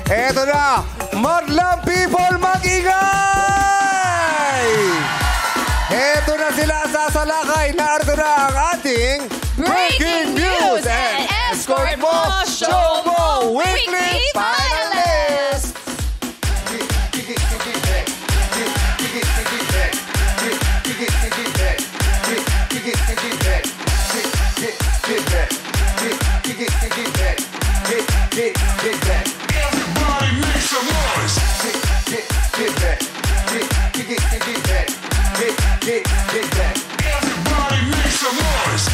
Eto na, madlang people, mag-ingay! Eto na sila sasalakay. Narito na ang ating Breaking News and Escort Mo Showbo Weekly Finalist! Everybody make some noise. Get back. Everybody make some noise.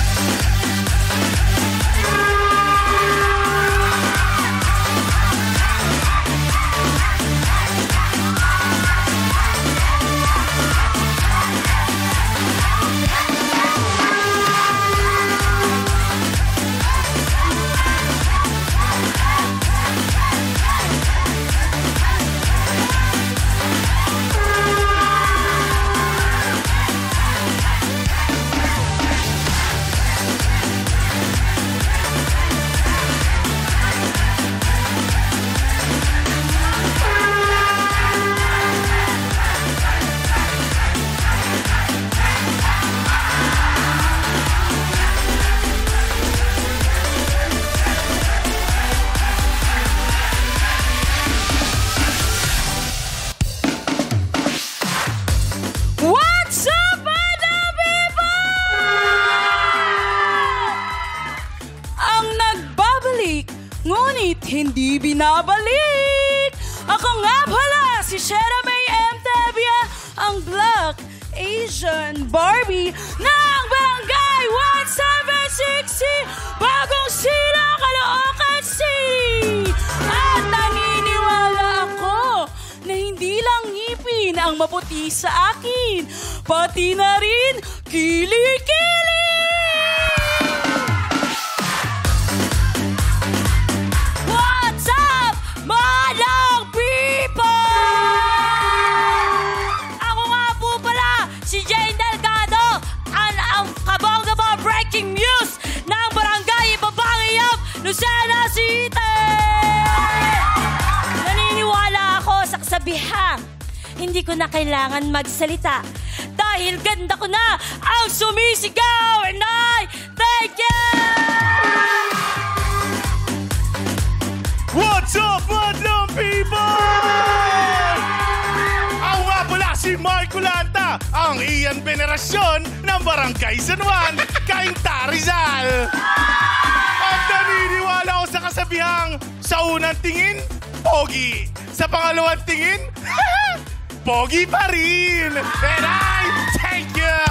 What's up, mga people? Ang nagbabalik, ngunit hindi binabalik. Ako nga pala si Shera May M. Tavia, ang Black Asian Barbie ng Barangay 1760, Bagong Silang, Caloocan City. At naniniwala ako na hindi lang ngipin ang maputi sa akin, pati na rin kilikili! What's up, madlang people? Ako nga po pala, si Jane Delgado, ang kabong-gabong breaking news ng Barangay Ibabangiyab, Lucena City! Naniniwala ako sa kasabihang hindi ko na kailangan magsalita dahil ganda ko na ang sumisigaw and I thank you! What's up, madlang people? Ako nga pala si Marco Lanta, ang iyan venerasyon ng Barangay San Juan, Cainta, Rizal. At naniniwala ako sa kasabihang sa unang tingin, pogi. Sa pangalawang tingin, pogi pa rin. And I thank you!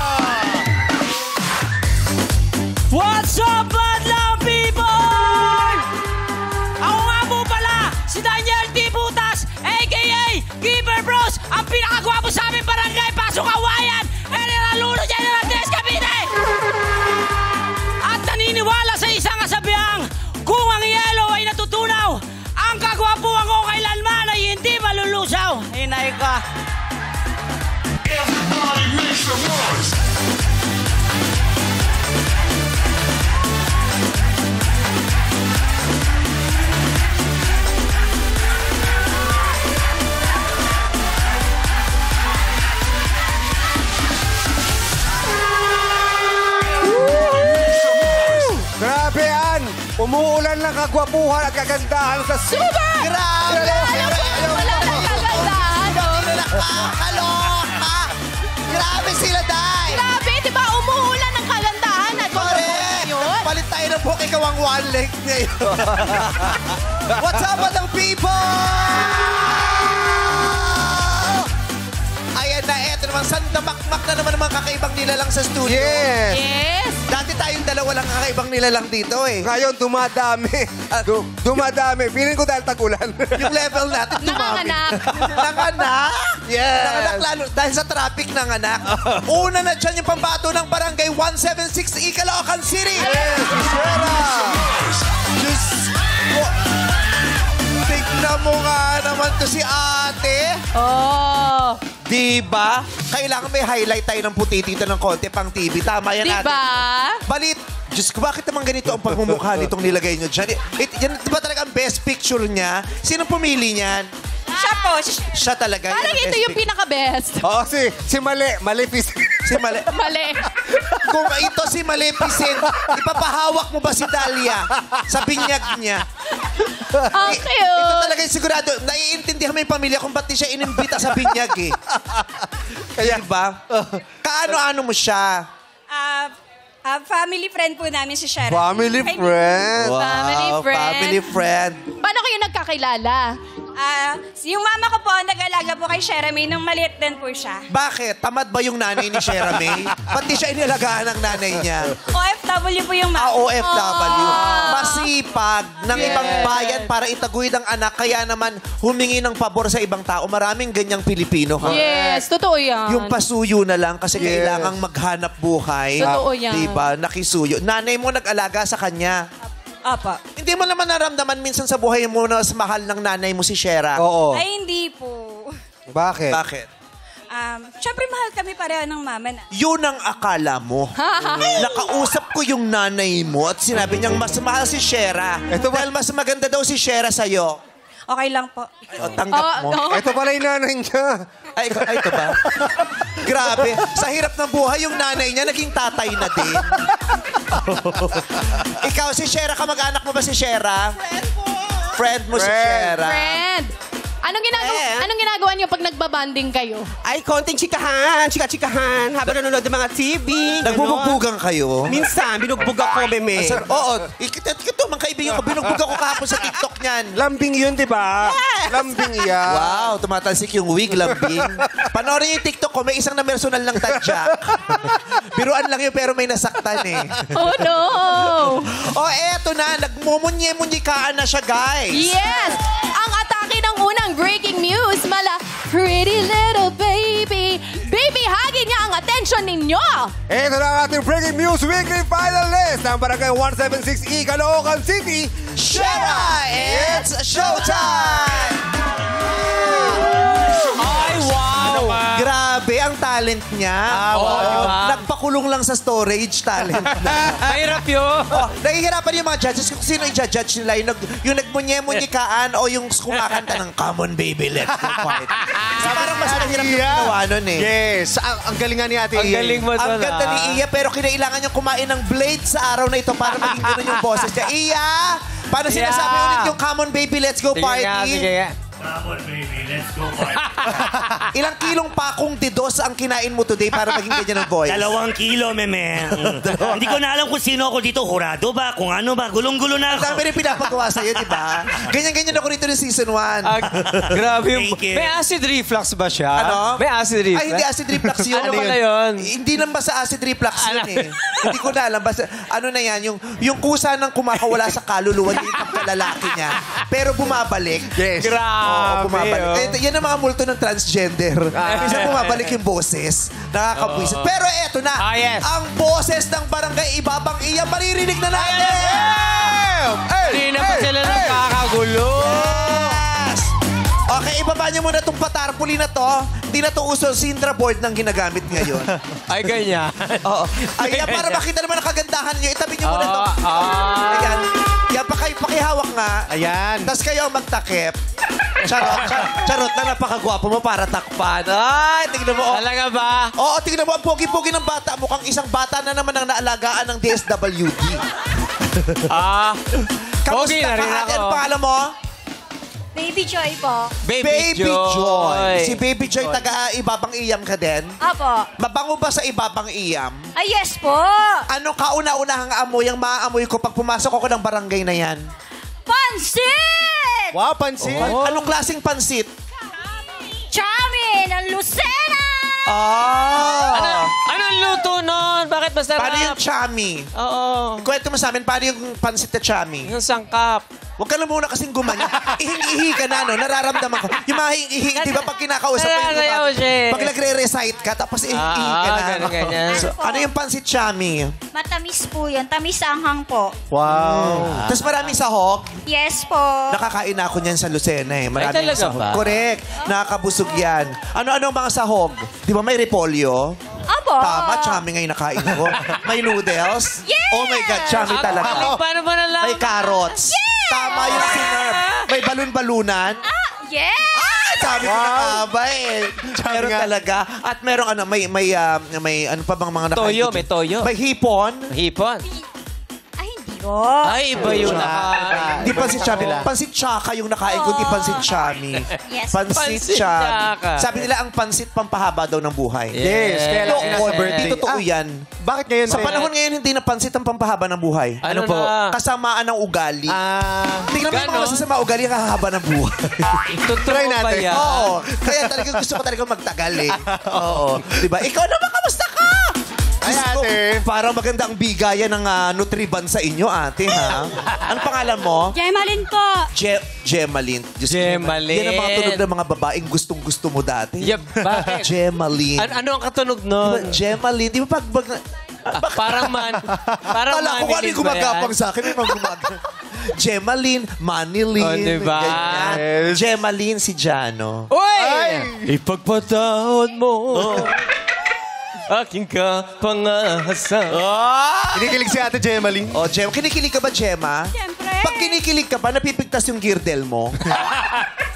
What's up, madlang people? Ako nga po pala, si Daniel T. Butas, a.k.a. Giver Bros, ang pinakagwapo sa aming barangay, Pasok Kawayan, General Lulo, General Des Cavite! At naniniwala sa isang kasabihang, kung ang yelo ay natutunaw, ang kagwapuan ko kailanman ay hindi malulusaw. Hinay ka. Everybody make some noise. Grabe yan! Umuulan ng kagwapuhan at kagandahan sa Suba! Grabe! Wala nang kagandahan. Nakakaloka! Grabe sila, Day! Grabe, di ba umuulan ng kagandahan at Correct! yun? Palit tayo ng buhok, ikaw ang one leg ngayon. What's up, madlang people? Ayan na, eto naman, sandamakmak na naman ang mga kakaibang nilalang sa studio. Yes! Yes! Dati tayong dalawa lang kakaibang nilalang dito eh. Ngayon, dumadami. Dumadami. Feeling ko dahil tag-ulan. Yung level natin dumami. Nanganganak. Nanganak? Yes. Nanganak lalo. Dahil sa traffic nanganak. Una na dyan yung pambato ng Barangay 176 Caloocan City. Yes, Shera! Diyos ko. Tignan mo nga naman to si ate. Oh! Diba? Kailangan may highlight tayo ng puti dito ng konti pang TV. Tama yan natin. Diba? Balit, Diyos ko, bakit naman ganito ang pagmumukha nitong nilagay nyo dyan? Yan diba talaga ang best picture niya? Sino pumili niyan? Siya po. Siya talaga. Parang yan ang ito best yung pinaka-best. Oo, si Maleficent. Si Mali. Kung ito si Maleficent, ipapahawak mo ba si Dahlia sa binyag niya? Ang Ito cute. talaga yung sigurado. Naiintindihan mo yung pamilya kung ba't di siya inimbita sa binyag eh. Kaya ba? Kaano-ano mo siya? Family friend po namin si Sharon. Family friend. Family friend. Family friend. Paano kayo nagkakilala? Yung mama ko po, nag-alaga po kay Shera May nung maliit din po siya. Bakit? Tamad ba yung nanay ni Shera May? Ba't di siya inalagaan ng nanay niya? OFW po yung mama. OFW. Masipag ng ibang bayan para itaguyod ang anak. Kaya naman humingi ng pabor sa ibang tao. Maraming ganyang Pilipino. Ha? Yes, totoo yan. Yung pasuyo na lang kasi kailangang maghanap buhay. Totoo yan. Diba? Nakisuyo. Nanay mo nag-alaga sa kanya. Apa. Hindi mo naman naramdaman minsan sa buhay mo na mas mahal ng nanay mo si Shera. Oo. Ay, hindi po. Bakit? Bakit? Siyempre, mahal kami pareho ng mama na. Yun ang akala mo. Nakausap ko yung nanay mo at sinabi niyang mas mahal si Shera. Dahil mas maganda daw si Shera sa'yo. Okay lang po. Ay, tanggap mo. Ito pala yung nanay niya. Ay, ito ba? Grabe. Sa hirap ng buhay, yung nanay niya naging tatay na din. Ikaw, si Shera, kamag-anak mo ba si Shera? Friend mo si Shera. Friend. Anong ginagawa niyo pag nagbabanding kayo? Ay, konting chikahan, chika-chikahan, habang nanonood ng mga TV. Nagbubugbugan kayo? Minsan, binugbog ako, meme. Oo. Ito, mga kaibigan ko, binugbog ako kahapon sa TikTok niyan. Lambing yun, di ba? Yes! Lambing yan. Wow, tumatalsik yung wig, lambing. Panoorin yung TikTok ko, may isang na personal lang tadyak. Biruan lang yun, pero may nasaktan eh. Oh, no! Eto na, nagmumunye-munyikaan na siya, guys. Yes! Ang atake ng unang breaking news, mala, pretty little baby. Baby, hagin niya ang attention ninyo. Ito na ang ating breaking news weekly finalist ng Barangay 176E, Caloocan City. Shera, it's showtime! Ay, wow! Grabe, ang talent niya. Nagpakulong lang sa storage talent. Mahirap yun. Nahihirapan yung mga judges kung sino i-judge nila. Yung nagmunye-munyikaan o yung kumakanta ng Come on, baby, let's go fight. So, parang mas mahirap yung ginawa nun eh. Yes, ang galingan ni Ate Ang Ian. galing mo Ang doon, ganda ni Iya, pero kinailangan niyang kumain ng blade sa araw na ito para maging ganun yung boses niya. Iya! Paano sinasabi Yeah. ulit yung Come on, baby, let's go Sige party? nga, sige nga. Ilang kilong pakong tidos ang kinain mo today para maging ganyan ang voice? 2 kilo, meme. Hindi ko na alam kung sino ako dito. Hurado ba? Kung ano ba? Gulong-gulo na Ang ako. dami rin pinapagawa sa'yo, di ba? Ganyan-ganyan ako rito ng season 1. Grabe yung... Thank you. May acid reflux ba siya? Ano? May acid reflux? Ay, hindi acid reflux yun. Ano pala yun? Hindi lang basta acid reflux yun Ano? eh. Hindi ko na alam. Basta, ano na yan, yung kusa ng kumakawala sa kaluluwa niya, yung pagkalalaki niya. Pero bumabalik. Yes. Grabe. Oo, bumabalik. oh. Yan ang mga multo ng transgender. Minsan bumabalik yung boses. Nakakabwisit. Pero eto na. Yes. Ang boses ng barangay Ibabang Iya, maririnig na natin! Kanina pa sila nagkakagulo. Yes! Okay, ibaba niyo muna itong patarpuli na to. Hindi na to uso Sintra board ng ginagamit ngayon. Ay, ganyan. Oo. Ayan, para makita naman ang kagandahan niyo. Itabi niyo muna to. Ayan. Yan, pakihawak nga. Ayan. Tapos kayo ang magtakip. Charot na napakagwapo mo para takpan. Ay, tingnan mo. Talaga ba? Oo, tingnan mo. Ang pogi-pogi ng bata. Mukhang isang bata na naman ang naalagaan ng DSWD. Pogi na rin Kamusta ka? ako. Ano pangalan mo? Baby Joy po. Baby Joy. Si Baby Joy, taga Ibabang Iyam ka din? Apo. Mabango ba sa Ibabang Iyam? Ay, yes po. Ano kauna-unahang amoy ang maaamoy ko pag pumasok ako ng barangay na yan? Pansit! Wow, pansin. Anong klaseng pansit? Chami ng Lucena! Anong luto nun? Bakit masarap? Paano yung chami? Oo. Kwento mo sa amin, paano yung pansit na chami? Yung sangkap. Huwag ka na muna kasing gumanya. Ihing-ihi ka na, no? Nararamdaman ko. Yung mga hing-ihi, di ba pag kinakausap mo yung Sayaw mukha, siya. pag nagre-recite ka, tapos ihing-ihi ka na. ganyan. So, ano yung pansit chami? Matamis po yan. Tamis anghang po. Wow. Tapos maraming sahog. Yes po. Nakakain na ako niyan sa Lucena eh. Maraming talaga sahog. ba? Correct. Nakakabusog yan. Ano-ano ang mga sahog? Di ba may repolyo? Opo. Tama, chami ngayon nakain ko. May noodles. Yes! Oh my God, chami talaga. Paano mo nalaman? May carrots. Tama yung sinerb. May balon-balunan. Yes! Sabi ko na nga ba eh. Meron talaga. At merong ano, may ano pa bang mga nakain? Toyo, ko? may toyo. May hipon. Hipon. Ay, hindi ko. Ay, iba yun Di pansit chami. Pansit chaka yung nakain ko, di pansit chami. Yes. Pansit Pansit chami. chaka. Sabi nila ang pansit pampahaba daw ng buhay. Yes, kaya lang Totoo, birthday. totoo yan. Bakit ngayon? Sa panahon ngayon, hindi na pansit ang pampahaba ng buhay. Ano po? Kasamaan ng ugali. Tingnan mo yung mga Ganon? masasama ugali, kahahaba ng buhay. Try natin. Oo. Kaya talaga gusto ko talaga magtagal eh. Oo. Diba? Ikaw naman, kamusta ka? Ay, Diyos ko, ate. parang maganda ang bigayan ng Nutriban sa inyo, ate, ha? Ano pangalan mo? Gemalin po. Gemalin. Diyos ko naman. Gemalin. Yan ang mga tunog ng mga babaeng gustong-gusto mo dati. Yep, bakit? Gemalin. Ano ang katunog nun? Gemalin. Di ba pag... Parang Kala ko kung ano yung gumagapang sa akin. May mga gumagapang. Gemalin, Manilin. Oh, diba? Ganyan. Yes. Gemalin si Jano. Uy! Ipagpatawad mo. Aking kapangahasa. Kinikilig si Ate Gemaline. Oh, Gem, kinikilig ka ba, Gemma? Siyempre. Pag kinikilig ka ba, napipigtas yung girdle mo?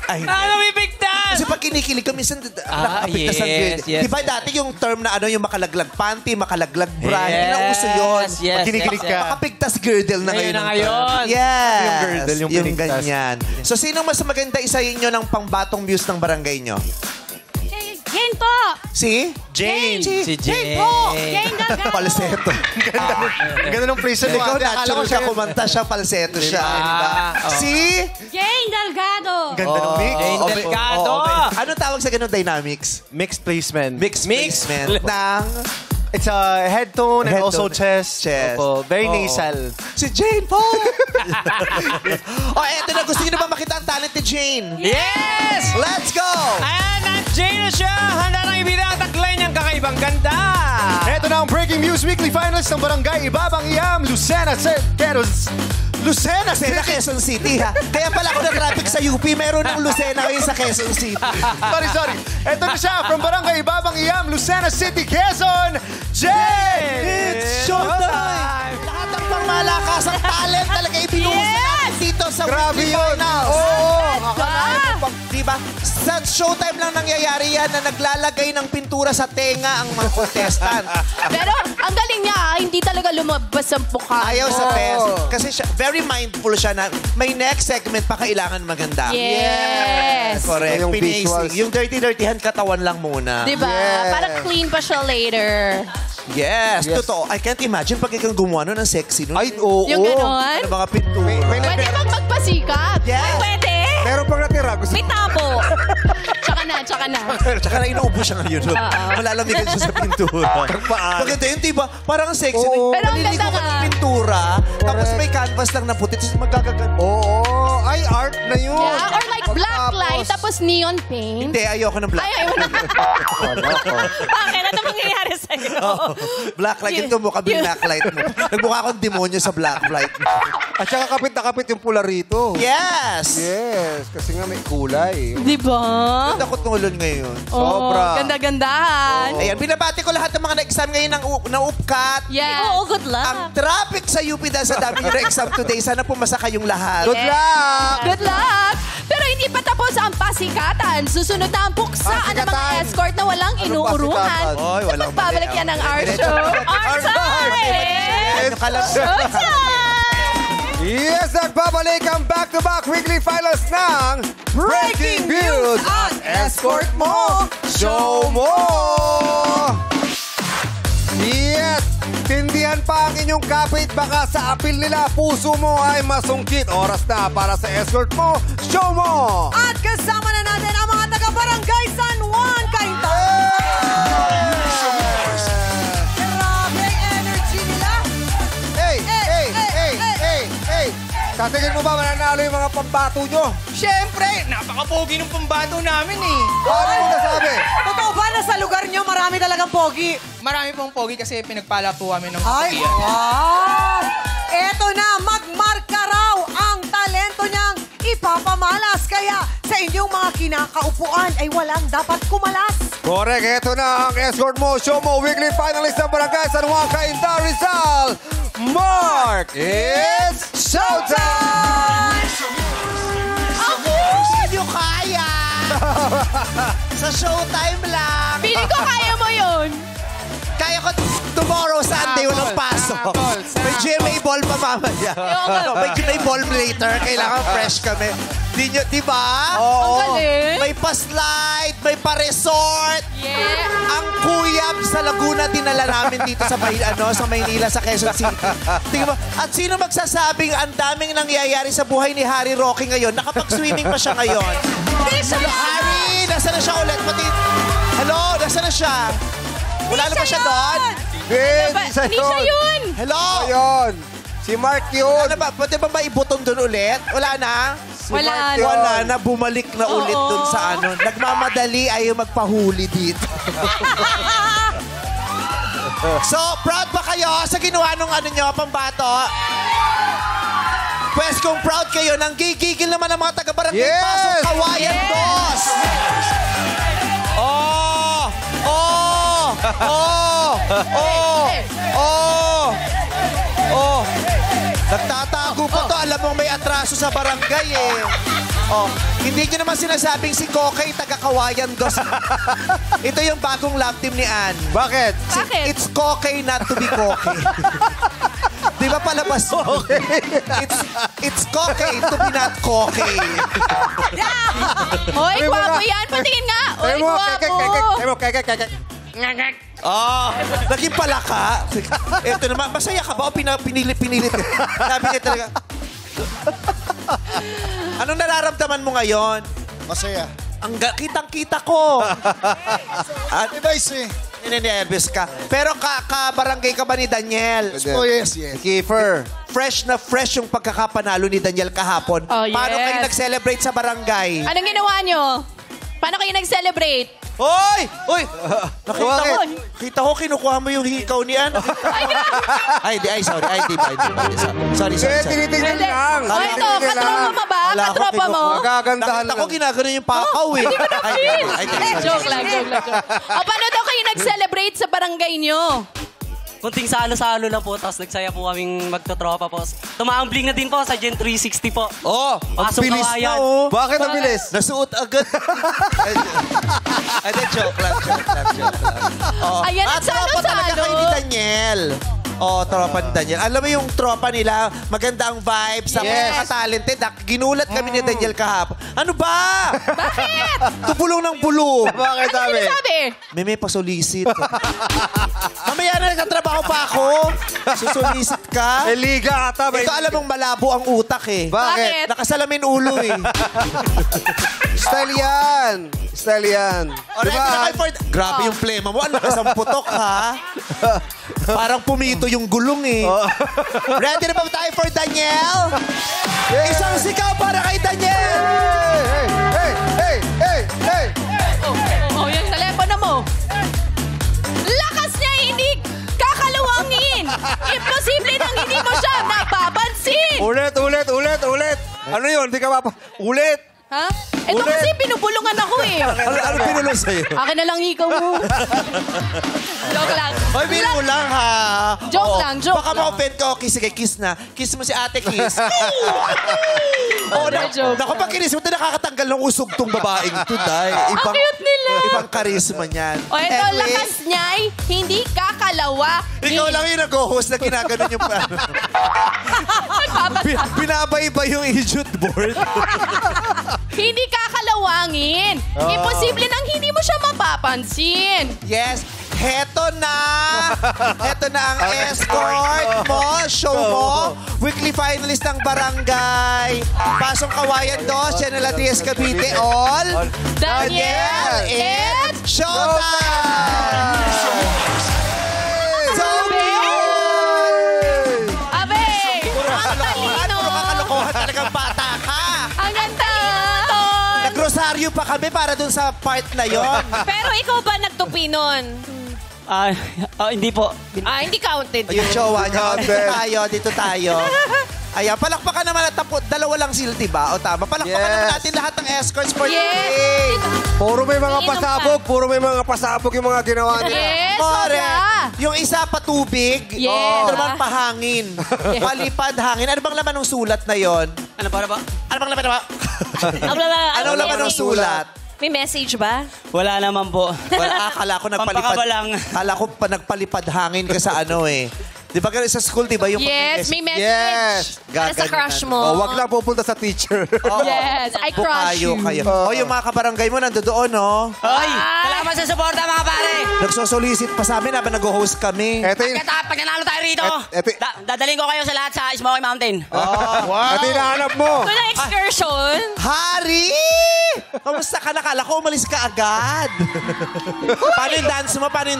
Ay, hindi. Ano bibigtas? Kasi pag kinikilig ka, minsan nakapigtas ang yes, girdle. yes. Di ba dati yung term na ano, yung makalaglag panty, makalaglag bra, Yes, inauso yun. yes, Pag kinikilig yes, ka. Makapigtas girdle na Ngayon ngayon. na ang ngayon. term. Yes. Yung girdle, yung pinigtas. ganyan. So, sino mas maganda isa inyo ng pangbatong muse ng barangay nyo? Jane po. Si? Jane. Si Jane. po. Jane Delgado. Falsetto. Ang ganda ng place mo. Ikaw Ate. Akala ko natural siya siya kumanta siya, falsetto siya. Diba? Diba? Oh. Si? Jane Delgado. Ganda ng mix. Jane Okay. Delgado. Okay. Anong tawag sa ganun dynamics? Mixed placement. Mixed placement ng It's a head tone and Head also tone. chest. Chest. Opo, very Oo. nasal. si Jane po. Eto na. Gusto niyo na ba makita ang talent ni Jane? Yes! Let's go! Ayan, nag-Jane na siya. Handa nang ibida ang taglay niyang kakaibang ganda. Ito na ang Breaking News Weekly Finals ng Barangay Ibabang Iam, Lucena, Lucena Lucena, City. Quezon City, ha? Kaya pala ako na-traffic sa UP. Meron ng Lucena ngayon sa Quezon City. Sorry. Ito na siya from Barangay Ibabang Iam, Lucena City, Quezon, Jane! It's showtime! Lahat ng pangmalakasang talent talaga ibinuhos na natin dito sa Grabe Weekly yun. Finals. Oo. Diba? Sa showtime lang nangyayari yan na naglalagay ng pintura sa tenga ang mga contestant. Pero ang galing niya, hindi talaga lumabas ang mukha. Ayaw mo. sa best. Kasi siya, very mindful siya na may next segment pa kailangan maganda. Yes. Correct. Yung Pinacing. visuals. Yung dirty-dirtyhan katawan lang muna. Diba? Yes. Para clean pa siya later. Yes, totoo. I can't imagine pag ikaw gumawa nun ng sexy nun. Ay, oo. Yung ganon. Ano mga pintura. May Pwede bang magpasikat? Yes. Pwede. Meron pang natira. Gusto May tabo. Tsaka na. Tsaka na inuubo siya ngayon. Malalamigan siya sa pintura. Maganda yun, diba? Parang ang sexy. Oo. Pero ang Maliligo ganda ka nga. ng pintura, tapos may canvas lang na puti, tapos magagagan. Oo. Ay, art na yun. Yeah, or like black Pagkatapos. light, tapos neon paint. Hindi, ayoko ng black. Ay, ayaw na. Bakit? Ano mangyayari sa'yo? Black light. Ito mukha black light mo. Nagmukha akong demonyo sa black light mo. At saka kapit na kapit yung pula rito. Yes! Yes, kasi nga may kulay. Diba? Ganda ko tulon ngayon. Sobra. Ganda-gandahan. Ayan, binabati ko lahat ng mga na-exam ngayon na upkat. Yes. Oo, good luck. Ang traffic sa UP dahil sa dami nyo na-exam today. Sana pumasa kayong lahat. Good luck! Good luck! Pero hindi pa tapos ang pasikatan. Susunod na ang buksaan ng mga Pasikatan. escort na walang inuurungan. pasikatan? Oy, Sa walang pagbabalik mali. yan ng our Diretso show. na. Our time! Ano ka lang? Yes, nagbabalik ang back-to-back weekly finals ng Breaking News at Escort Mo, Show Mo! Yes! Tindihan pa ang inyong kapit, baka sa apil nila, puso mo ay masungkit. Oras na para sa Escort Mo, Show Mo! At kasama na natin ang mga taga-barangay San Juan, Cainta. Grabe energy nila. Hey! Sa tingin mo ba mananalo yung mga pambato nyo? Siyempre, napaka-pogi ng pambato namin eh. Ano mo nasabi? Totoo ba na sa lugar nyo marami talagang pogi? Marami pong pogi kasi pinagpala po kami ng Ay, pogian. wow! Eto na, magmarka raw ang talento niyang ipapamalas. Kaya sa inyong mga kinakaupuan ay walang dapat kumalas. Correct, ito na ang escort mo. Show mo, weekly finalist ng Barangay San Juan Cainta Rizal. Mark, it's showtime! Hindi kaya. Sa showtime lang. Pili ko kaya mo yun. Kaya ko tomorrow, Sunday, walang pasok. May GMA ball pa mamaya. May GMA ball later. Kailangan fresh kami. Di ba? Ang galing. May pa-slide, may pa-resort. Yeah. Ang kuyab sa Laguna dinala namin dito sa Maynila, sa Quezon City. Tingnan mo. At sino magsasabing ang daming nangyayari sa buhay ni Harry Roque ngayon? Nakapag-swimming pa siya ngayon. Hello, Harry! Nasaan na siya ulit? Hello, nasaan na siya? Wala na ba siya doon? Hindi siya Hindi siya yun. Hello? Ayun. Si Mark yun. Ano ba? Pwede ba maibutong doon ulit? Wala na? Wala na. Wala na. Bumalik na ulit Oo. doon sa ano. Nagmamadali ayaw magpahuli dito. So, proud ba kayo sa ginawa nung ano nyo, pambato? Pwes kung proud kayo, nanggigigil naman ang mga taga-barangay Yes! Pasong Kawayan Dos. Oh! Oh! Oh! Oh! Oh! Oh! Nagtatago pa to. Alam mong may atraso sa barangay eh. Oh, hindi nyo naman sinasabing si Kokay taga-Kawayan Dos. Ito yung bagong love team ni Ann. Bakit? Bakit? It's Kokay not to be Kokay. Di ba palabas? It's Kokay to be not Kokay. Hoy, Ay, gwapo mga- yan. Patingin nga. Hoy, Tayo mo, gwapo. Oh, naging palaka. Ito naman, masaya ka ba o pinilit? Sabi niya talaga. Anong nararamdaman mo ngayon? Masaya. Kitang-kita ko. At Advice eh. nervous ka. Pero ka-barangay ka ba ni Daniel? Oh, yes, yes. Kiefer. Fresh na fresh yung pagkakapanalo ni Daniel kahapon. Oh, yes. Paano kayo nag-celebrate sa barangay? Anong ginawa nyo? Paano kayo nag-celebrate? Hoy! Hoy! Nakita ko, Bakit? kita ko kinukuha mo yung hikaw ni Ann. Sorry. Sorry. Kaya tinitingnan lang. O ito, katropa mo ba? Wala ako, Katropa mo? Magagandahan Nakita ko lang. ginagano yung pakaw eh. Joke lang. O paano daw kayo nag-celebrate sa barangay nyo? Kunting salo-salo lang po, tapos nagsaya po kaming magtotropa po. Tumaambling na din po sa Gen 360 po. Oh, ang Pasong bilis na Kawayan. oh. Bakit ang bilis? Nasuot agad. Joke lang. Oh. Ayan, Tropa talaga nagsalo-salo. kayo ni Daniel. Oh, tropa ni Daniel. Alam mo yung tropa nila, maganda ang vibes, Yes. talented. Ginulat kami ni Daniel kahapon. Ano ba? Bakit? Tubulong ng bulo. Bakit sabi? Ano sabi? May pasolisit. Mamaya na nagtatrabaho pa ako. Susulisit ka. Liga ata. Ito alam mong malabo ang utak eh. Bakit? Nakasalamin ulo eh. Style yan. Diba? Grabe yung plema mo. Ang lakas ang putok ha. Parang pumito yung gulong eh. Ready na ba tayo for Daniel? Isang sigaw para kay Daniel! Hey! Oh, yung telepono mo. Lakas niya hindi kakaluwangin. Imposible nang hindi mo siya napapansin. Ulit. Ano yun? Di ka mapa... Ulit. Ha? Ito Ulit. kasi binubulungan ako eh. Ano pinulong sa'yo? Akin na lang ikaw mo. Joke lang. Hoy, biro mo lang ha. Joke Oo. lang, joke Baka lang. ma-offend ka. Okay, sige, kiss na. Kiss mo si ate, kiss. Oo, joke naku, pag kinis mo, ito nakakatanggal ng usog tong babaeng to, Day. Ang cute nila. Ibang karisma niyan. O ito, Anyway, lakas niya'y hindi kakalawa. ikaw lang yung nag-host na ginaganon yung binabaybay yung idiot board. Hindi kakalawangin. Imposible nang hindi mo siya mapapansin. Yes, heto na. Heto na ang escort mo, show mo. Weekly finalist ng Barangay Pasong Kawayan Dos, Channel Adrias Cavite, all Daniel, it's showtime! Abe! Ang talino! Puro kakalokohan rosaryo pa kami para dun sa part na yon. Pero ikaw ba nagtupi nun? Hindi po. Hindi counted. Yung jowa niya. Dito tayo. Ayan, palakpakan naman at dalawa lang silti ba? O tama, palakpakan naman natin lahat ng escorts for today. Puro may mga pasabog yung mga ginawa nila. Yes, Correct. Yung isa patubig, Yes. ito naman pahangin. Palipad hangin. Ano bang laman ng sulat na yon? Ano ba? Ano bang laman na ba? Anong laman ng sulat? May message ba? Wala naman po. Well, akala ko Pampakabalang. Akala ko pa nagpalipad hangin ka sa ano eh. Di ba sa school, di ba yung... Yes, may message. Yes. Para sa crush mo. Oh, wag lang pupunta sa teacher. Yes, I crush you. Kayo. Yung mga kabarangay mo nandoon, no? Hoy! Salamat sa suporta, mga pare! Nagsosolicit pa sa amin habang nag-host kami. Pag nanalo tayo rito, dadalhin ko kayo sa lahat sa Smoky Mountain. At hinahanap mo. Kung excursion. Hari! Kamusta ka? Nakala ko umalis ka agad. Paano yung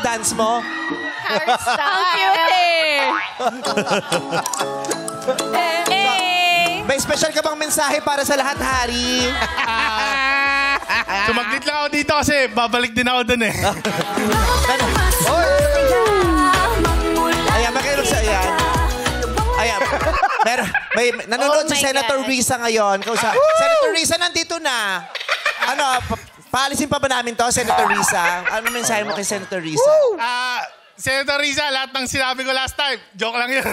dance mo? Ang cute eh. May special ka bang mensahe para sa lahat, Hari? Sumaglit lang ako dito kasi babalik din ako dun eh. Ayan, makinig sa ayan. Ayan. May nanonood si Senator Risa ngayon. Senator Risa, nandito na. Paalisin pa ba namin to, Senator Risa? Ano mensahe mo kay Senator Risa? Senator Risa, lahat ng sinabi ko last time, joke lang yun.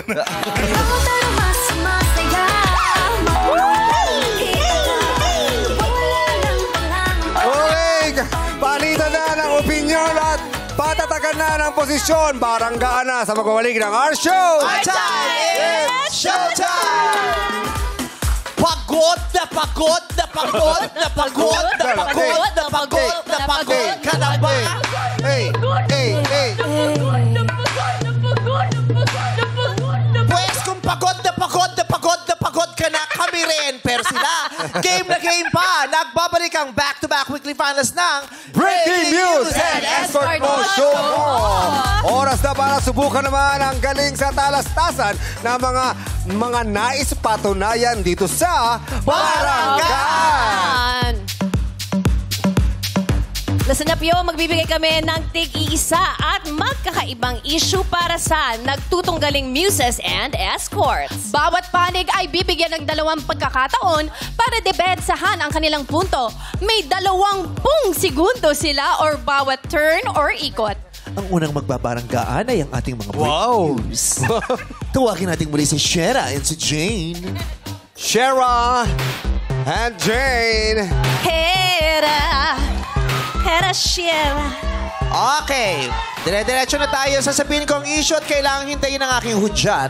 Okay, palitan na ng opinyon at patatagan na ng posisyon. Baranggaan na sa magwawalik ng our show. Our time is showtime! Pagod na pagod na pagod na pagod na pagod na pagod na pagod ka na ba? Hey! Pwes kung pagod na pagod ka na, kami rin. Pero sila, game na game pa. Nagbabalik ang back-to-back weekly finals ng Breaking News and Escort Mo Show Mo. Oras na para subukan naman ang galing sa talastasan ng mga nais patunayan dito sa Barangay. Listen up yo, magbibigay kami ng tig-iisa at magkakaibang issue para sa nagtutunggaling muses and escorts. Bawat panig ay bibigyan ng 2 pagkakataon para depensahan ang kanilang punto. May 20 segundo sila or bawat turn or ikot. Ang unang magbabaranggaan ay ang ating mga breaking news. Tawagin natin muli si Shera and si Jane. Shera and Jane. Shera. Okay. Dire-diretso na tayo. Sasabihin ko ang issue at kailangan hintayin ang aking hudyat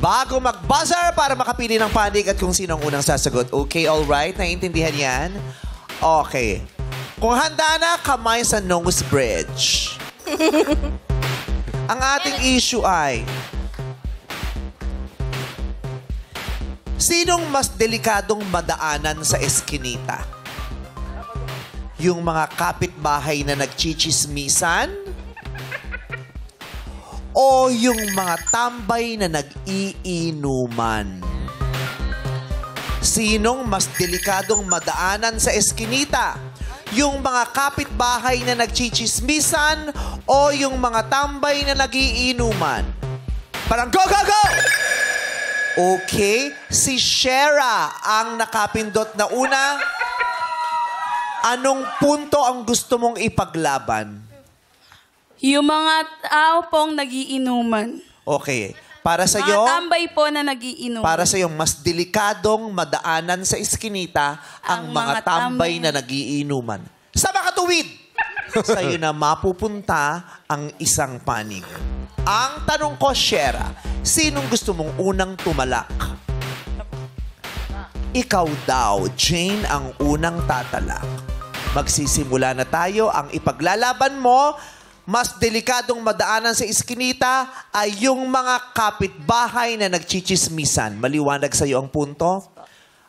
bago mag-buzzer para makapili ng panig at kung sino ang unang sasagot. Okay, alright? Naiintindihan yan? Okay. Kung handa na, kamay sa nose bridge. Ang ating issue ay, sinong mas delikadong madaanan sa eskinita? Yung mga kapitbahay na nagchichismisan? O yung mga tambay na nag-iinuman? Sinong mas delikadong madaanan sa eskinita? Yung mga kapitbahay na nagchichismisan o yung mga tambay na nag-iinuman? Parang go, go, go! Okay, si Shera ang nakapindot na una. Anong punto ang gusto mong ipaglaban? Yung mga tao pong nagiinuman. Okay. Para sa iyo, mga tambay po na nagiinuman. para sa iyo, mas delikadong madaanan sa iskinita ang mga tambay na nagiinuman. Sa makatuwid, sa iyo na mapupunta ang isang panig. Ang tanong ko, Shera, sinong gusto mong unang tumalak? Ikaw daw, Jane, ang unang tatalak. Magsisimula na tayo. Ang ipaglalaban mo, mas delikadong madaanan sa iskinita ay yung mga kapitbahay na nagchichismisan. Maliwanag sa iyo ang punto.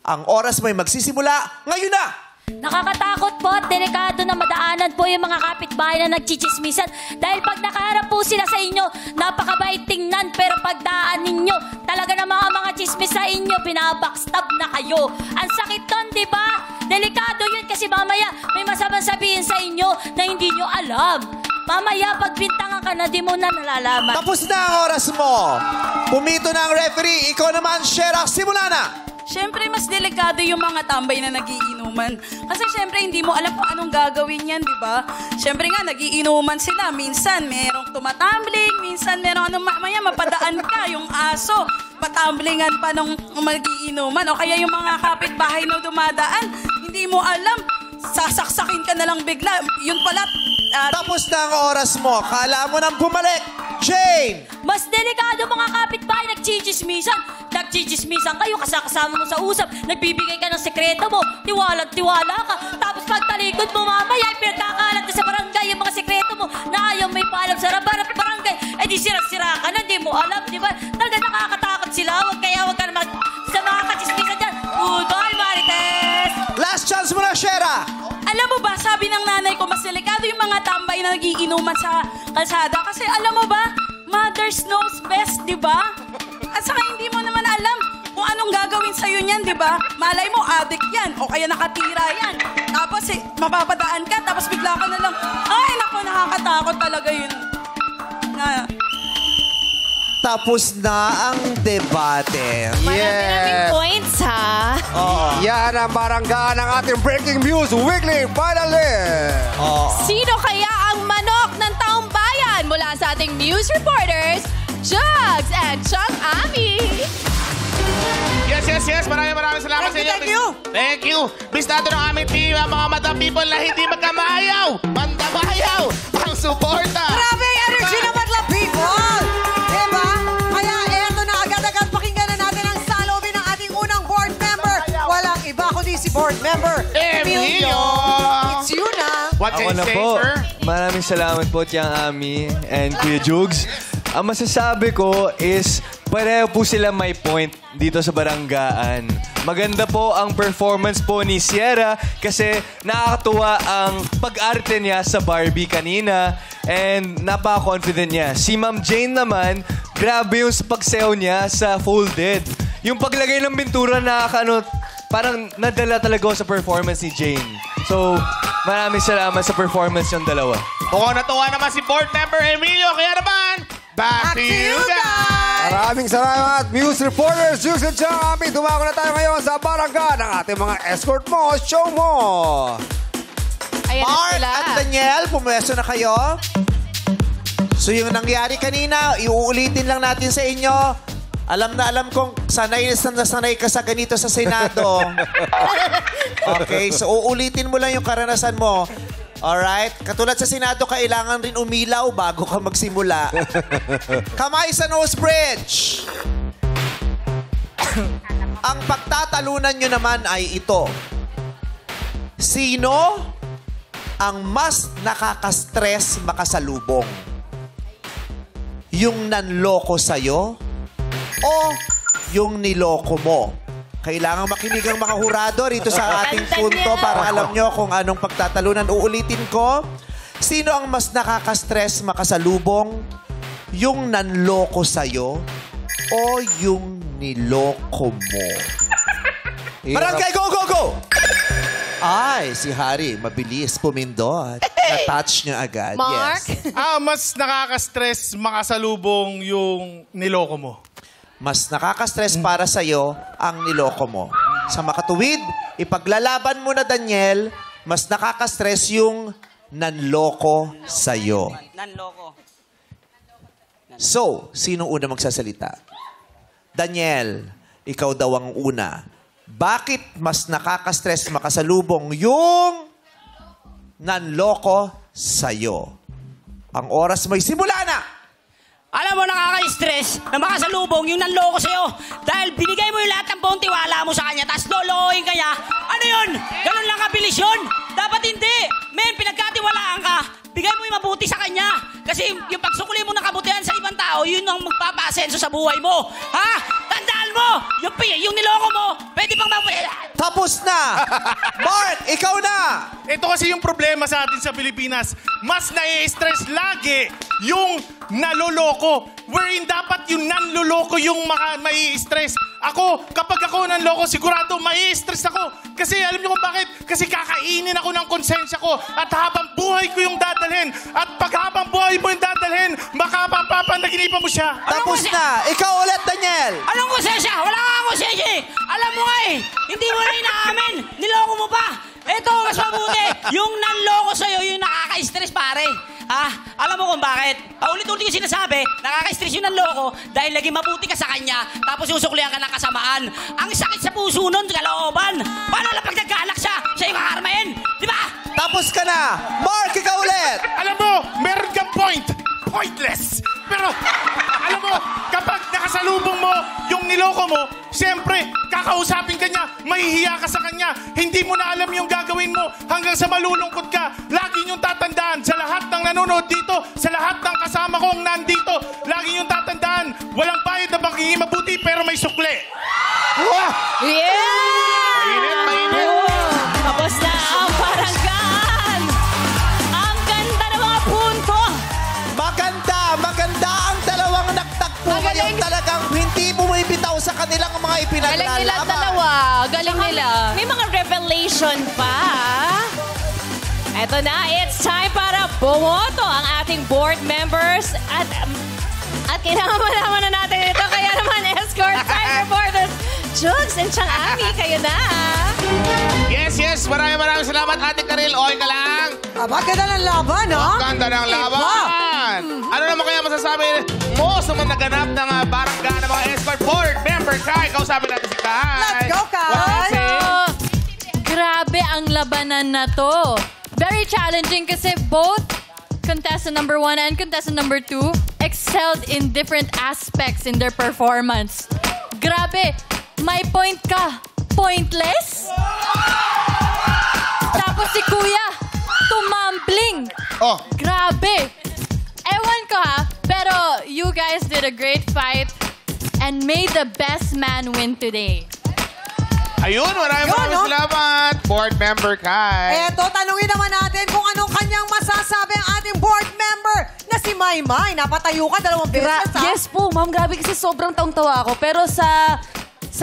Ang oras mo'y magsisimula ngayon na! Nakakatakot po at delikado na madaanan po yung mga kapitbahay na nagchichismisan. Dahil pag nakaharap po sila sa inyo, napakabait tingnan. Pero pagdaan ninyo, talaga na mga chismis sa inyo, binabackstab na kayo. Ang sakit nun, di ba? Delikado yun kasi mamaya may masamang sabihin sa inyo na hindi nyo alam. Mamaya, pag bintangan ka na, di mo na nalalaman. Tapos na ang oras mo. Pumito na ang referee. Ikaw naman, Shera, simula na. Siyempre, mas delikado yung mga tambay na nagiinuman. Kasi siyempre, hindi mo alam kung anong gagawin yan, di ba? Siyempre nga, nagiinuman sila. Minsan, merong tumatumbling. Minsan, merong mamaya, mapadaan ka, yung aso. Patumblingan pa nung magiinuman. O kaya yung mga kapitbahay na dumadaan, hindi mo alam. Sasaksakin ka na lang bigla. Yun pala. Tapos na ang oras mo. Kala mo nang bumalik. Jane! Mas delikado mga kapitbahay, nagchichismisan. Nagchichismisan kayo, kasama mo sa usap. Nagbibigay ka ng sekreto mo. Tiwala ka. Tapos pagtalikod mo mamaya, pinagkakalat na sa barangay yung mga sekreto mo na ayaw may paalam sa barangay. Eh di sira-sira ka na, di mo alam, di ba? Talaga nakakatakot sila. Huwag ka naman sa mga kachismisan dyan. Goodbye, Marites! Last chance mo na, Shera! Alam mo ba, sabi ng nanay ko, mas delikado yung mga tambay na nagiinuman sa kalsada. Kasi alam mo ba, mothers knows best, di ba? At saka hindi mo naman alam kung anong gagawin sa'yo niyan, di ba? Malay mo, addict yan, o kaya nakatira yan. Tapos mapapadaan ka, tapos bigla ka na lang, ay naku, nakakatakot talaga yun. Tapos na ang debate. Maraming points, ha? Yan ang baranggaan ng ating Breaking News Weekly Finally. Sino kaya ang manok ng taong bayan mula sa ating news reporters, Jugs and Chang Ami? Yes. Maraming salamat sa inyo. Thank you. Bistado ng aming team, ang mga madam people na hindi magkamayaw. Mandamayaw ang suporta. Grabe energy ng madla people! Diba? Kaya eto na, agad-agad pakinggan na natin ang salubin ng ating unang board member. Walang iba kundi si board member, Emilio. It's you na. What can you say, sir? Maraming salamat po, Tiang Ami and Kuya Jugs. Ang masasabi ko is pareho po sila may point dito sa baranggaan. Maganda po ang performance po ni Sierra kasi nakakatuwa ang pag-arte niya sa Barbie kanina and napaka-confident niya. Si Ma'am Jane naman, grabe yung pagsayaw niya sa Folded. Yung paglagay ng bintura parang nadala talaga ako sa performance ni Jane. So, maraming salamat sa performance yung dalawa. Mukhang natuwa naman si board member Emilio. Kaya naman, back to you guys! Maraming salamat, news reporters, Jugs and Chang Ami. Dumako na tayo ngayon sa barangay ng ating mga escort mo, show mo. Ayan Mark sila. at Daniel, pumwesto na kayo. So yung nangyari kanina, iuulitin lang natin sa inyo. Alam na alam kong sanay ka sa ganito sa Senado. Okay, so uulitin mo lang yung karanasan mo. Alright? Katulad sa Senado, kailangan rin umilaw bago ka magsimula. Kamay sa nose bridge. Ang pagtatalunan nyo naman ay ito. Sino ang mas nakaka-stress makasalubong? Yung nanloko sa'yo o yung niloko mo? Kailangan makinig ang mga hurado rito sa ating punto para alam nyo kung anong pagtatalunan. Uulitin ko, sino ang mas nakaka-stress makasalubong? Yung nanloko sa'yo o yung niloko mo? Barangay, go, go, go! Ay, si Harry, mabilis, pumindot. Na-touch niya agad. Mark? Yes. Mas nakaka-stress makasalubong yung niloko mo. Mas nakaka-stress para sa'yo ang niloko mo. Sa makatuwid, ipaglalaban mo na, Daniel, mas nakaka-stress yung nanloko sa'yo. Nanloko. So, sino una magsasalita? Daniel, ikaw daw ang una. Bakit mas nakaka-stress makasalubong yung nanloko sa'yo? Ang oras may simula na! Alam mo, nakaka-stress na makasalubong yung nanloko sa'yo dahil binigay mo yung lahat ng buong tiwala mo sa kanya tapos lolokohin ka niya. Ano yun? Ganun lang kabilis yun? Dapat hindi. Men, pinagkatiwalaan ka. Bigay mo yung mabuti sa kanya. Kasi yung pagsukuli mo ng kabutihan sa ibang tao, yun ang magpapa-asenso sa buhay mo. Ha? Tandaan mo! Yung niloko mo, pwede pang Tapos na! Mark, ikaw na! Ito kasi yung problema sa atin sa Pilipinas. Mas nai-stress lagi yung naloloko. Wherein dapat yung nanloloko yung mai-stress. Ako, kapag ako nanloko, sigurado mai-stress ako. Kasi alam niyo kung bakit? Kasi kakainin ako ng konsensya ko at habang buhay ko yung dadalhin. At pag habang buhay mo yung dadalhin, makapapanaginipan mo siya. Tapos na. Ikaw ulit, Daniel. Anong konsensya? Wala kang konsensya eh. Alam mo nga eh, hindi mo na inaamin. Niloko mo pa. Ito, mas mabuti. Yung nanloko sa'yo, yung nakaka-stress, pare. Alam mo kung bakit? Paulit-ulit yung sinasabi, nakaka-stress yung nanloko dahil lagi mabuti ka sa kanya, tapos susuklihan ka ng kasamaan. Ang sakit sa puso nun, kalooban. Paano lang pag nagkaanak siya, siya yung kakarmahin? Di ba? Tapos ka na. Mark, ikaw ulit. Alam mo, meron kang point. Pointless. Pero, alam mo, kapag nakasalubong mo yung niloko mo, siyempre, kakausapin ka niya, mahihiya ka sa kanya, hindi mo na alam yung gagawin mo hanggang sa malulungkot ka. Lagi niyong tatandaan sa lahat ng nanonood dito, sa lahat ng kasama kong nandito, lagi niyong tatandaan, walang bayad na pagiging mabuti pero may sukli. Wow! Yeah! Mainit. Tapos na ang baranggaan. Ang ganda ng mga punto. Maganda ang dalawang nagtagpo ngayon. Talagang hindi bumibitaw sa kanilang mga ipinaglalaban. Galing nila dalawa. Galing nila. May mga revelation pa. Eto na, it's time para bumoto ang ating board members. At kailangan malaman na natin ito. Kaya naman, escort time reporters, Jugs and Chang Ami, kayo na. Yes. Maraming salamat, Ate Karil. Okay ka lang? Ganda ng laban, ha? Ganda ng laban. Ano naman kaya masasabi mo sa mga naganap ng barangay ng mga escort board member, Kai? Kausapin natin si Kai. Let's go, Kai. Grabe ang labanan na to. Very challenging kasi both contestant number 1 and contestant number 2 excelled in different aspects in their performance. Grabe, may point ka. Pointless? Tapos si Kuya, tumambling. Oh. Grabe. Ewan ko ha, pero you guys did a great fight and made the best man win today. Ayun, maraming salamat, board member Kai. Eto, tanungin naman natin kung anong kanyang masasabi ang ating board member na si Maymay. Napatayo ka 2 beses, ha? Yes po, ma'am. Grabe kasi sobrang taong-tawa ako. Pero sa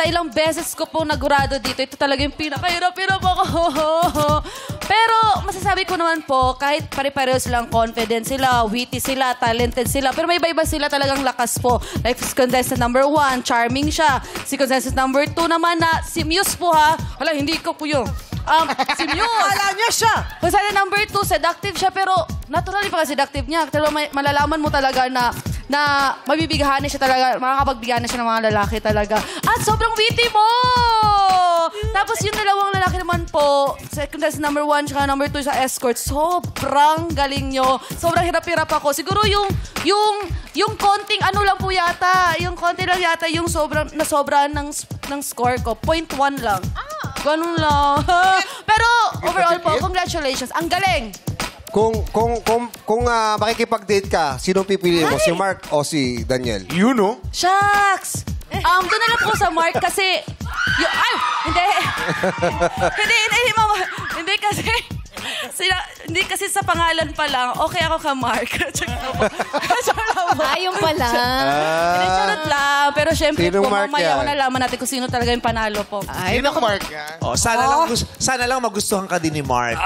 ilang beses ko po nagurado dito, ito talaga yung pinakahirap-hirap ako. Pero masasabi ko naman po, kahit pare-pareho silang confident sila, witty sila, talented sila, pero may iba-iba sila talagang lakas po. Like si contestant number 1, charming siya. Si contestant number 2 naman na si Muse po ha. Hala, hindi ko po yun. Si Muse. Alam niya siya. Kung sana number 2, seductive siya, pero naturally pa seductive niya. Pero malalaman mo talaga na mabibigahan siya talaga, makakapagbigahan na siya ng mga lalaki talaga. At sobrang witty mo! Tapos yung dalawang lalaki naman po, contestant number 1 at number 2 sa escort, sobrang galing nyo. Sobrang hirap-hirap ako. Siguro yung konting ano lang po yata, yung konti lang yata yung nasobrahan ng score ko. 0.1 lang. Ganun lang. Pero overall po, congratulations. Ang galing! Kung makikipag-date ka, sino pipili mo? Si Mark o si Daniel? You know? Shucks! Doon na lang po sa Mark kasi... Hindi kasi... Hindi kasi sa pangalan pa lang, okay ako ka Mark. Ayun pala. Charot lang. Pero syempre Sinong po, Mark mamaya yan? nalaman natin kung sino talaga yung panalo po. Ay, Sinong Mark yan? Sana lang magustuhan ka din ni Mark.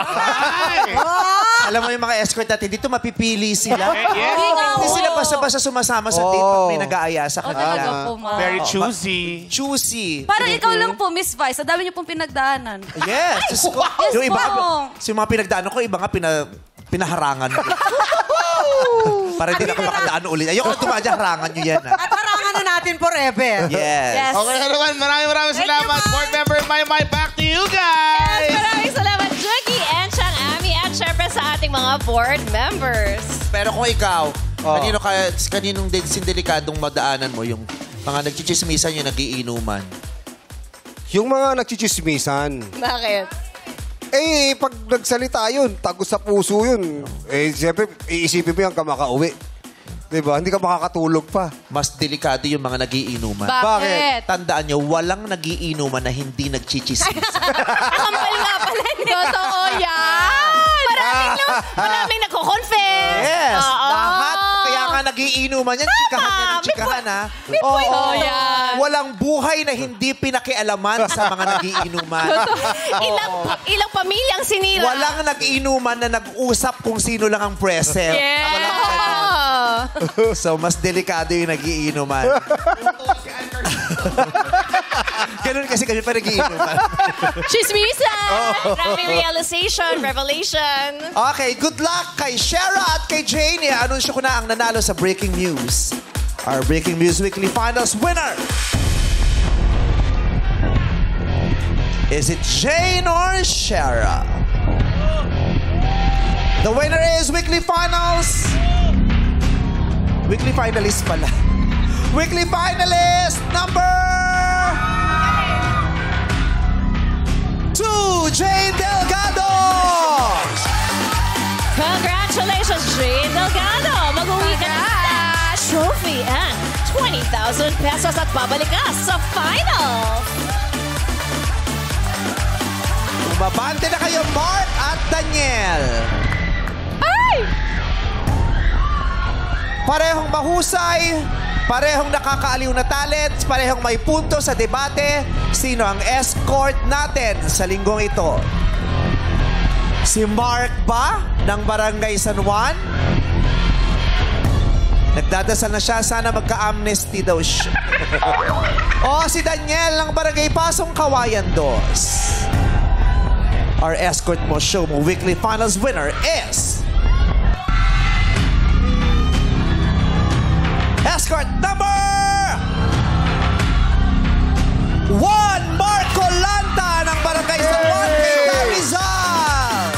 Alam mo yung mga escort natin, dito mapipili sila. Hindi sila basta-basta sumasama sa date pag may nag-aaya sa kanila. Very choosy. Choosy. Parang ikaw lang po, Miss Vice. Ang dami niyo pong pinagdaanan. Yes. Yes Yung iba, po. yung mga pinagdaanan ko, iba nga pinaharangan ko. Para hindi na ako makadaan ulit. Ayoko na tumadya, harangan nyo yan. At harangan na natin forever. Yes. Okay naman, maraming salamat. Board member Maymay, back to you guys. Yes, maraming salamat, Juggy and Chang Ami. At syempre sa ating mga board members. Pero kung ikaw, kaninong sindelikadong madaanan mo, yung mga nagchichismisan yung nagiinuman? Yung mga nagchichismisan. Bakit? Pag nagsalita yun, tagos sa puso yun. Siyempre, iisipin mo yan ka makauwi. Diba? Hindi ka makakatulog pa. Mas delikado yung mga nagiinuman. Bakit? Tandaan nyo, walang nagiinuman na hindi nagchichismisan. Kampal nga pala. Totoo yan. Maraming nagko-confess. Yes. Oo. Lahat. Kaya nga nagiinuman yan. Chikahan yan ng chikahan, ha? May point. Oo. Yan. Walang buhay na hindi pinakialaman sa mga nagiinuman. Ilang pamilyang sinira. Walang nag-inuman na nag-usap kung sino lang ang present. So, mas delikado yung nagiinuman. Ganun kasi kami pa nagiinuman. Chismisan! Grabe realization, revelation. Okay, good luck kay Shara at kay Jane. Anunsyo ko na ang nanalo sa Breaking News. Our Breaking News Weekly Finals winner. Is it Jane or Shara? The winner is Weekly Finals. Weekly Finalist pala. Weekly Finalist number 2, Jane Delgado! Congratulations, Jane Delgado! Mag-uwi ka na sa trophy and 20,000 pesos at babalik ka sa final! Umabante na kayo, Mark at Daniel. Ay! Parehong mahusay, parehong nakakaaliw na talents, parehong may punto sa debate. Sino ang escort natin sa linggong ito? Si Mark ba ng Barangay San Juan? Nagdadasal na siya, sana magka-amnesty daw siya. O si Daniel ng Barangay Pasong Kawayan 2. Our escort mo show mo weekly finals winner is... Escort number 1, Marco Lanta ng Barangay San Juan, Rizal.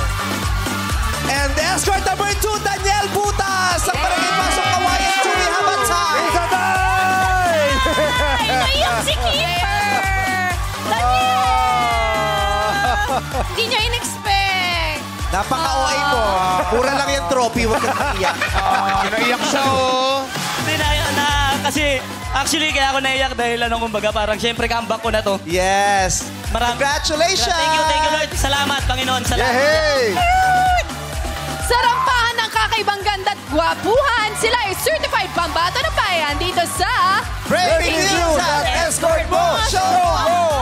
And escort number 2, Daniel Butas ng Barangay Pasong Kawayan, Chewy Habatsay. Ngayon si Keeper! Daniel! Hindi niya in-expect. Napaka-OA mo. Pura lang yung trophy, huwag kang naiyak. Naiyak siya, oh. Hindi na, kasi actually kaya ako naiyak dahil kumbaga parang syempre comeback ko na to. Yes. Congratulations! Thank you Lord. Salamat, Panginoon. Salamat. Yay! Sa rampahan ng kakaibang ganda at gwapuhan, sila ay certified pambato ng bayan dito sa Breaking News at Escort Mo Show!